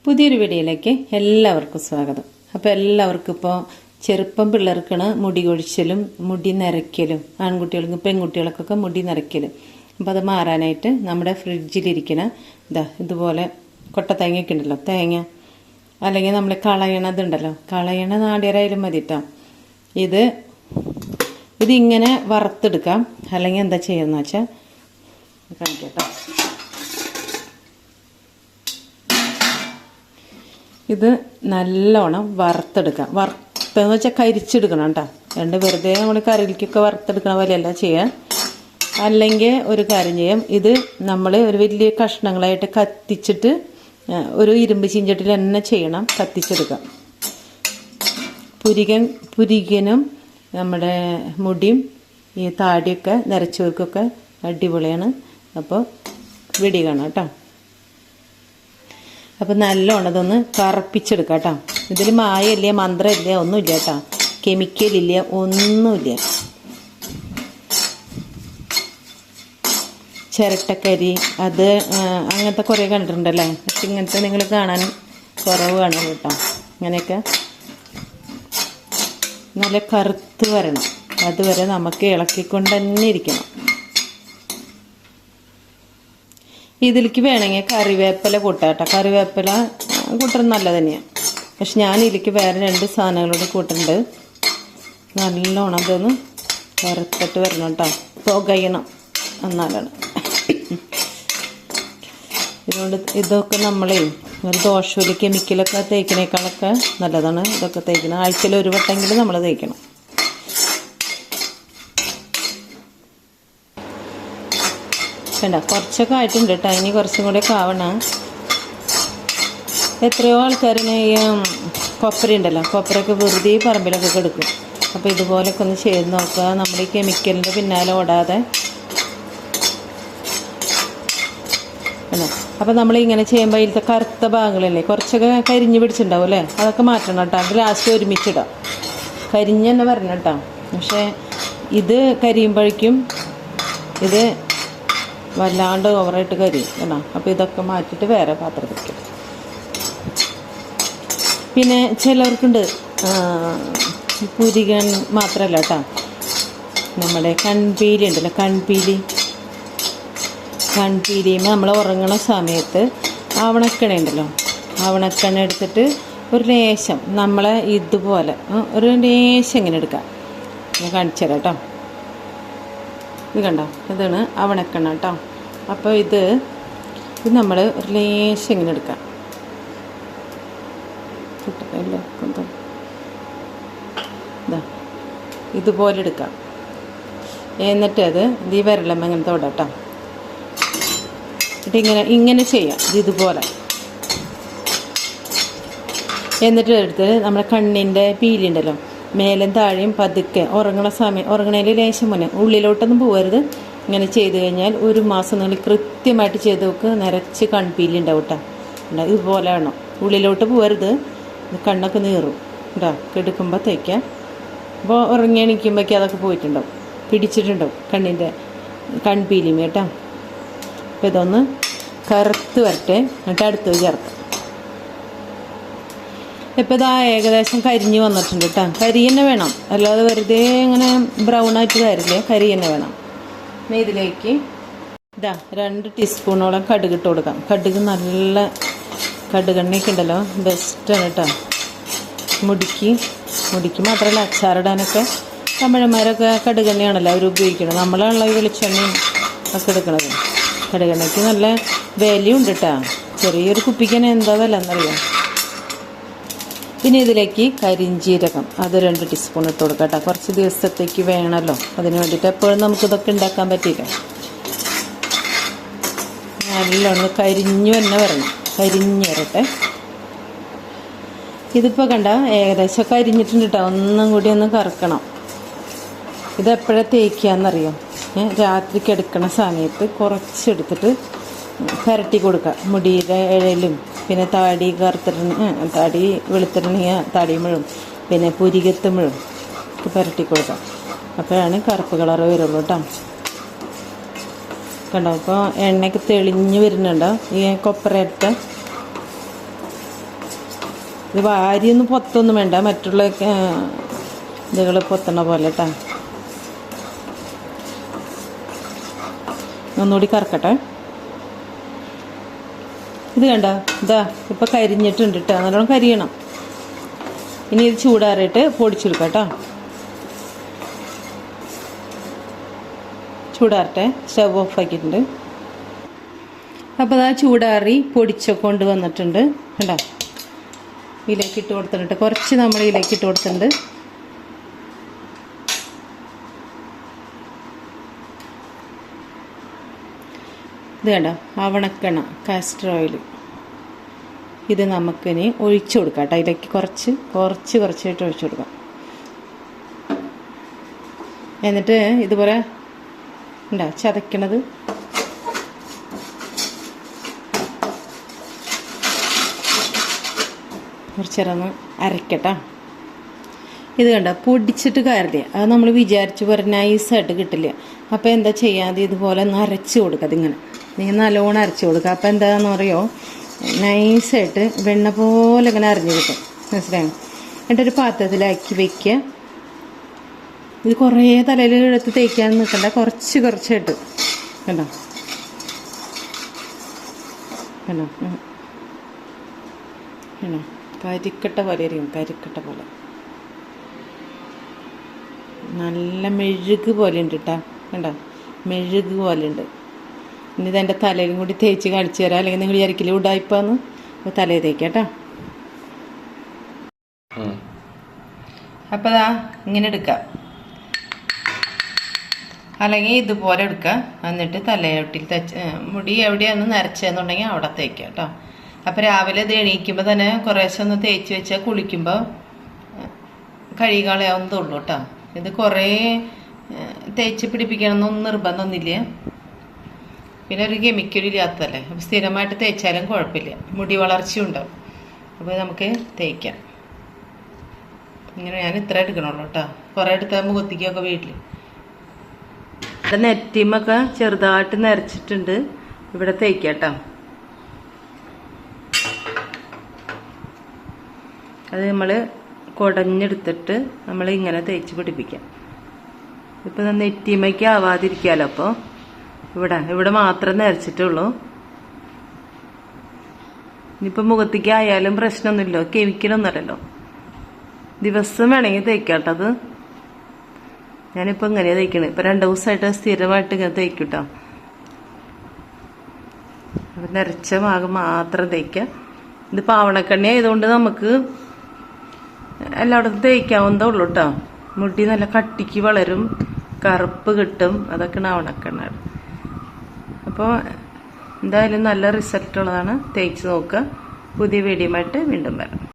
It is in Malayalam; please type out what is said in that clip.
പുതിയൊരു വീഡിയോയിലേക്ക് എല്ലാവർക്കും സ്വാഗതം. അപ്പോൾ എല്ലാവർക്കും ഇപ്പോൾ ചെറുപ്പം പിള്ളേർക്കാണ് മുടി കൊഴിച്ചലും മുടി നരയ്ക്കലും, ആൺകുട്ടികൾക്കും പെൺകുട്ടികൾക്കൊക്കെ മുടി നരയ്ക്കലും. അപ്പോൾ അത് മാറാനായിട്ട് നമ്മുടെ ഫ്രിഡ്ജിലിരിക്കണ ഇതുപോലെ കൊട്ട തേങ്ങയൊക്കെ ഉണ്ടല്ലോ, തേങ്ങ അല്ലെങ്കിൽ നമ്മൾ കളയണതുണ്ടല്ലോ, കളയണ നാടിയരായാലും മതി കേട്ടോ. ഇതിങ്ങനെ വറുത്തെടുക്കാം. അല്ലെങ്കിൽ എന്താ ചെയ്യുന്നത് വെച്ചാൽ കാണിക്കട്ടോ. ഇത് നല്ലോണം വറുത്തെടുക്കാം. വറുത്തെന്ന് വെച്ചാൽ കരിച്ചെടുക്കണം കേട്ടോ. വെറുതെ നമ്മൾ കറിയിലേക്കൊക്കെ വറുത്തെടുക്കണ പോലെയല്ല ചെയ്യാൻ. അല്ലെങ്കിൽ ഒരു കാര്യം ചെയ്യാം, ഇത് നമ്മൾ ഒരു വലിയ കഷ്ണങ്ങളായിട്ട് കത്തിച്ചിട്ട് ഒരു ഇരുമ്പ് ചീഞ്ചട്ടിയിൽ തന്നെ ചെയ്യണം, കത്തിച്ചെടുക്കാം. പുരികനും നമ്മുടെ മുടിയും ഈ താടിയൊക്കെ നരച്ചവർക്കൊക്കെ അടിപൊളിയാണ്. അപ്പോൾ വെടി കാണാം കേട്ടോ. അപ്പം നല്ലോണം ഇതൊന്ന് കറപ്പിച്ചെടുക്കാം കേട്ടോ. ഇതിൽ മായമില്ല, മന്ത്രമില്ല, ഒന്നുമില്ല കേട്ടോ, കെമിക്കലില്ല, ഒന്നുമില്ല. ചിരട്ടക്കരി അത് അങ്ങനത്തെ കുറേ കണ്ടിട്ടുണ്ടല്ലേ. പക്ഷെ ഇങ്ങനത്തെ നിങ്ങൾ കാണാൻ കുറവ് കാണും കേട്ടോ. ഇങ്ങനെയൊക്കെ നല്ല കറുത്ത് വരണം, അതുവരെ നമുക്ക് ഇളക്കിക്കൊണ്ട് തന്നെ ഇരിക്കണം. ഇതിലേക്ക് വേണമെങ്കിൽ കറിവേപ്പില കൂട്ടാം കേട്ടോ. കറിവേപ്പില കൂട്ടുന്നത് നല്ലത് തന്നെയാണ്. പക്ഷെ ഞാൻ ഇതിലേക്ക് വേറെ 2 സാധനങ്ങളോട് കൂട്ടുന്നുണ്ട്. നല്ലോണം അതൊന്ന് വറുത്തിട്ട് വരണം കേട്ടോ, പുകയണം, എന്നാലാണ്. ഇതുകൊണ്ട് ഇതൊക്കെ നമ്മളെ ഒരു ദോഷമില്ല, കെമിക്കലൊക്കെ തേക്കണേക്കാളൊക്കെ നല്ലതാണ് ഇതൊക്കെ തേക്കണം. ആഴ്ചയിൽ ഒരു വട്ടമെങ്കിലും നമ്മൾ തേക്കണം. വേണ്ട, കുറച്ചൊക്കെ ആയിട്ടുണ്ട് കേട്ടോ, ഇനി കുറച്ചും കൂടെ ഒക്കെ ആവണം. എത്രയോ ആൾക്കാരിന് ഈ കൊപ്പര ഉണ്ടല്ലോ, കൊപ്പരൊക്കെ വെറുതെ പറമ്പിലൊക്കെ എടുക്കും. അപ്പോൾ ഇതുപോലൊക്കെ ഒന്ന് ചെയ്ത് നോക്കുക, നമ്മൾ ഈ കെമിക്കലിൻ്റെ പിന്നാലെ ഓടാതെ. അപ്പോൾ നമ്മളിങ്ങനെ ചെയ്യുമ്പോൾ ഇതിലത്തെ കറുത്ത ഭാഗങ്ങളല്ലേ, കുറച്ചൊക്കെ കരിഞ്ഞ് പിടിച്ചിട്ടുണ്ടാവും അല്ലേ, അതൊക്കെ മാറ്റണം കേട്ടോ. അത് ലാസ്റ്റ് ഒരുമിച്ചിടാം. കരിഞ്ഞ് തന്നെ വരണം കേട്ടോ. പക്ഷേ ഇത് കരിയുമ്പോഴേക്കും ഇത് വല്ലാണ്ട് ഓവറായിട്ട് കരിയും കേട്ടോ. അപ്പോൾ ഇതൊക്കെ മാറ്റിയിട്ട് വേറെ പാത്രം വയ്ക്കും. പിന്നെ ചിലവർക്കുണ്ട് പുരികൻ മാത്രമല്ല കേട്ടോ, നമ്മുടെ കൺപീലി ഉണ്ടല്ലോ, കൺപീലിയും നമ്മൾ ഉറങ്ങണ സമയത്ത് ആവണക്കെണ്ണ ഉണ്ടല്ലോ, ആവണക്കെണ്ണ എടുത്തിട്ട് ഒരു ലേശം നമ്മളെ ഇതുപോലെ ഒരു ലേശം ഇങ്ങനെ എടുക്കാം. ഞാൻ കാണിച്ചു തരാം കേട്ടോ. ഇത് കണ്ടോ, ഇതാണ് ആവണക്കെണ്ണ കേട്ടോ. അപ്പോൾ ഇത് നമ്മൾ ഒരു ലേശം ഇങ്ങനെ എടുക്കാം. ഇതുപോലെ എടുക്കാം. എന്നിട്ട് അത് ഈ വിരലമ്മ ഇങ്ങനെ തൊടാം കേട്ടോ. എന്നിട്ട് ഇങ്ങനെ ചെയ്യാം, ഇതുപോലെ. എന്നിട്ട് എടുത്ത് നമ്മുടെ കണ്ണിൻ്റെ പീലി ഉണ്ടല്ലോ, മേലും താഴെയും പതുക്കെ ഉറങ്ങണേൽ ലേശം മുന്നേ, ഉള്ളിലോട്ടൊന്നും പോകരുത്. ഇങ്ങനെ ചെയ്ത് കഴിഞ്ഞാൽ 1 മാസം നിങ്ങൾ കൃത്യമായിട്ട് ചെയ്ത് നോക്ക്, നിറച്ച് കൺപീലി ഉണ്ടാവും കേട്ടോ. ഇതുപോലെ വേണം, ഉള്ളിലോട്ട് പോകരുത്, കണ്ണൊക്കെ നീറും കേട്ടോ. കിടക്കുമ്പോൾ തേക്കാം. അപ്പോൾ ഉറങ്ങി എണീക്കുമ്പോഴേക്കും അതൊക്കെ പോയിട്ടുണ്ടാവും, പിടിച്ചിട്ടുണ്ടാവും കണ്ണിൻ്റെ കൺപീലിമ കേട്ടോ. അപ്പോൾ ഇതൊന്ന് കറുത്ത് വരട്ടെ, എന്നിട്ട് അടുത്ത് ചേർക്കാം. ഇപ്പോൾ ഇതാ ഏകദേശം കരിഞ്ഞ് വന്നിട്ടുണ്ട് കേട്ടോ. കരി തന്നെ വേണം, അല്ലാതെ വെറുതെ ഇങ്ങനെ ബ്രൗൺ ആയിട്ട് തരില്ലേ, കരി തന്നെ വേണം. ഇതിലേക്ക് 2 ടീസ്പൂണോളം കടുക് ഇട്ട് കൊടുക്കാം. കടുക് നല്ല കടുകെണ്ണയൊക്കെ ഉണ്ടല്ലോ, ബെസ്റ്റാണ് കേട്ടോ. മുടിക്ക് മാത്രമല്ല, അച്ചാറിടാനൊക്കെ തമിഴന്മാരൊക്കെ കടുകെണ്ണയാണല്ലോ അവർ ഉപയോഗിക്കുന്നത്. നമ്മളാണല്ലോ ഈ വെളിച്ചെണ്ണയും ഒക്കെ എടുക്കണത്. കടുകെണ്ണയ്ക്ക് നല്ല വിലയുണ്ട് കേട്ടോ. ചെറിയൊരു കുപ്പിക്ക് തന്നെ എന്താ വില എന്നറിയാം. പിന്നെ ഇതിലേക്ക് കരിഞ്ജീരകം അത് 2 ടീസ്പൂൺ ഇട്ട് കൊടുക്കാം കേട്ടോ. കുറച്ച് ദിവസത്തേക്ക് വേണമല്ലോ, അതിന് വേണ്ടിയിട്ട്. എപ്പോഴും നമുക്കിതൊക്കെ ഉണ്ടാക്കാൻ പറ്റില്ല. നല്ലോണം കരിഞ്ഞു തന്നെ വരണം, കരിഞ്ഞ് വരട്ടെ. ഇതിപ്പോൾ കണ്ട ഏകദേശം കരിഞ്ഞിട്ടുണ്ട് കേട്ടോ. ഒന്നും കൂടി ഒന്ന് കറക്കണം. ഇതെപ്പോഴാണ് തേക്കുകയെന്നറിയോ, രാത്രി കിടക്കണ സമയത്ത് കുറച്ചെടുത്തിട്ട് പുരട്ടി കൊടുക്കുക. മുടിയുടെ ഇഴയിലും പിന്നെ താടി താടി വെളുത്തിരണിയ താടിയുമ്പോഴും പിന്നെ പുരികത്തുമ്പോഴും പുരട്ടി കൊടുക്കാം. അപ്പോഴാണ് കറുപ്പ് കളറ് വരുള്ളൂ കേട്ടോ. കണ്ടോ, ഇപ്പോൾ എണ്ണയൊക്കെ തെളിഞ്ഞ് വരുന്നുണ്ടോ ഈ കൊപ്പരയിട്ട്. ഇത് വാരിയൊന്നും പൊത്തൊന്നും വേണ്ട, മറ്റുള്ള ഇതുകൾ പൊത്തണ പോലെ കേട്ടോ. ഒന്നുകൂടി കറക്കട്ടെ. ഇത് കണ്ട, ഇതാ ഇപ്പം കരിഞ്ഞിട്ടുണ്ട് കേട്ടോ, നല്ലോണം കരിയണം. ഇനി ഇത് ചൂടാറിയിട്ട് പൊടിച്ചെടുക്കാം കേട്ടോ. ചൂടാറട്ടെ, സ്റ്റവ് ഓഫ് ആക്കിയിട്ടുണ്ട്. അപ്പോൾ അതാ ചൂടാറി പൊടിച്ചൊക്കെ കൊണ്ട് വന്നിട്ടുണ്ട് കണ്ടോ. ഇതിലേക്ക് ഇട്ട് കൊടുത്തിട്ടുണ്ട്, കുറച്ച് നമ്മൾ ഇതിലേക്ക് ഇട്ട് കൊടുത്തിട്ടുണ്ട്. ഇത് കണ്ടോ, ആവണക്കെണ്ണ കാസ്റ്റർ ഓയിൽ. ഇത് നമുക്കിനി ഒഴിച്ചു കൊടുക്കാം കേട്ടോ. അതിലേക്ക് കുറച്ചായിട്ട് ഒഴിച്ചു കൊടുക്കാം. എന്നിട്ട് ഇതുപോലെ ഉണ്ടോ ചതക്കണത് കുറച്ചേരൊന്ന് അരക്കട്ടോ. ഇത് കണ്ടോ, പൊടിച്ചിട്ട് കാര്യമില്ല, അത് നമ്മൾ വിചാരിച്ച് പോലെ നൈസായിട്ട് കിട്ടില്ല. അപ്പോൾ എന്താ ചെയ്യാതെ ഇതുപോലെ ഒന്ന് അരച്ച് കൊടുക്കുക. അതിങ്ങനെ നിങ്ങൾ നല്ലോണം അരച്ച് കൊടുക്കുക. അപ്പോൾ എന്താണെന്ന് പറയുമോ, നൈസായിട്ട് വെണ്ണ പോലെ ഇങ്ങനെ അരിഞ്ഞ് കിട്ടും, മനസ്സിലായോ. എന്നിട്ടൊരു പാത്രത്തിലാക്കി വയ്ക്കുക. ഇത് കുറേ തലയിൽ എടുത്ത് തേക്കാൻ നിൽക്കണ്ട, കുറച്ചായിട്ട് കണ്ടോ കണ്ടോ കണ്ടോ, കരിക്കട്ട പോലെ ആയിരിക്കും, കരിക്കട്ട പോലെ നല്ല മെഴുക് പോലെ ഉണ്ട് കേട്ടോ. കണ്ടോ, മെഴുക് പോലെ ഉണ്ട്. ഇനി ഇതെൻ്റെ തലയിലും കൂടി തേച്ച് കാണിച്ചു തരാം, അല്ലെങ്കിൽ നിങ്ങൾ വിചാരിക്കില്ല ഉടായിപ്പാന്ന്. തലയിൽ തേക്കാം കേട്ടോ. അപ്പോൾ ദാ ഇങ്ങനെ എടുക്കാം, അല്ലെങ്കിൽ ഇതുപോലെ എടുക്കുക. എന്നിട്ട് തലയോട്ടിൽ മുടി എവിടെയാണ് നരച്ചതെന്നുണ്ടെങ്കിൽ അവിടെ തേക്കുക കേട്ടോ. അപ്പോൾ രാവിലെ ഇത് എണീക്കുമ്പോൾ തന്നെ കുറേശ്ശെ ഒന്ന് തേച്ച് വെച്ചാൽ കുളിക്കുമ്പോൾ കഴുകിക്കളയാവുന്നതുള്ളൂ കേട്ടോ. ഇത് കുറേ തേച്ച് പിടിപ്പിക്കണമെന്നൊന്നും നിർബന്ധമൊന്നുമില്ല. പിന്നെ ഒരു കെമിക്കലും ഇല്ലാത്തതല്ലേ, അപ്പോൾ സ്ഥിരമായിട്ട് തേച്ചാലും കുഴപ്പമില്ല, മുടി വളർച്ചയും ഉണ്ടാവും. അപ്പോൾ നമുക്ക് തേക്കാം. ഇങ്ങനെ ഞാൻ ഇത്ര എടുക്കണുള്ളൂ കേട്ടോ, കുറേ എടുത്താൽ മുഖത്തേക്കൊക്കെ വീട്ടിൽ. ഇവിടെ നെറ്റിമൊക്കെ ചെറുതായിട്ട് നരച്ചിട്ടുണ്ട്, ഇവിടെ തേക്കാം കേട്ടോ. അത് നമ്മൾ കുടഞ്ഞെടുത്തിട്ട് നമ്മൾ ഇങ്ങനെ തേച്ച് പിടിപ്പിക്കാം. ഇപ്പം നെറ്റിമയ്ക്ക് ആവാതിരിക്കാമല്ലോ. അപ്പോൾ ഇവിടെ മാത്രം നരച്ചിട്ടുള്ളൂ. ഇനിയിപ്പോൾ മുഖത്തേക്ക് ആയാലും പ്രശ്നമൊന്നുമില്ലോ, കെമിക്കലൊന്നുമല്ലല്ലോ. ദിവസം വേണമെങ്കിൽ തേക്കാം കേട്ടോ. അത് ഞാനിപ്പോൾ ഇങ്ങനെയാണ് തേക്കണത്. ഇപ്പം 2 ദിവസമായിട്ട് സ്ഥിരമായിട്ട് ഇങ്ങനെ തേക്കും കേട്ടോ. അപ്പം നരച്ച ഭാഗം മാത്രം തേക്കാം. ഇത് പാവണക്കണ്ണി ആയതുകൊണ്ട് നമുക്ക് എല്ലായിടത്തും തേക്കാവുന്നതേ ഉള്ളൂ കേട്ടോ. മുടി നല്ല കട്ടിക്ക് വളരും, കറുപ്പ് കിട്ടും. അതൊക്കെയാണ് ആവണക്കണ്ണ. അപ്പോൾ എന്തായാലും നല്ല റിസൾട്ടുള്ളതാണ്, തേച്ച് നോക്കുക. പുതിയ വീഡിയോയുമായിട്ട് വീണ്ടും വരാം.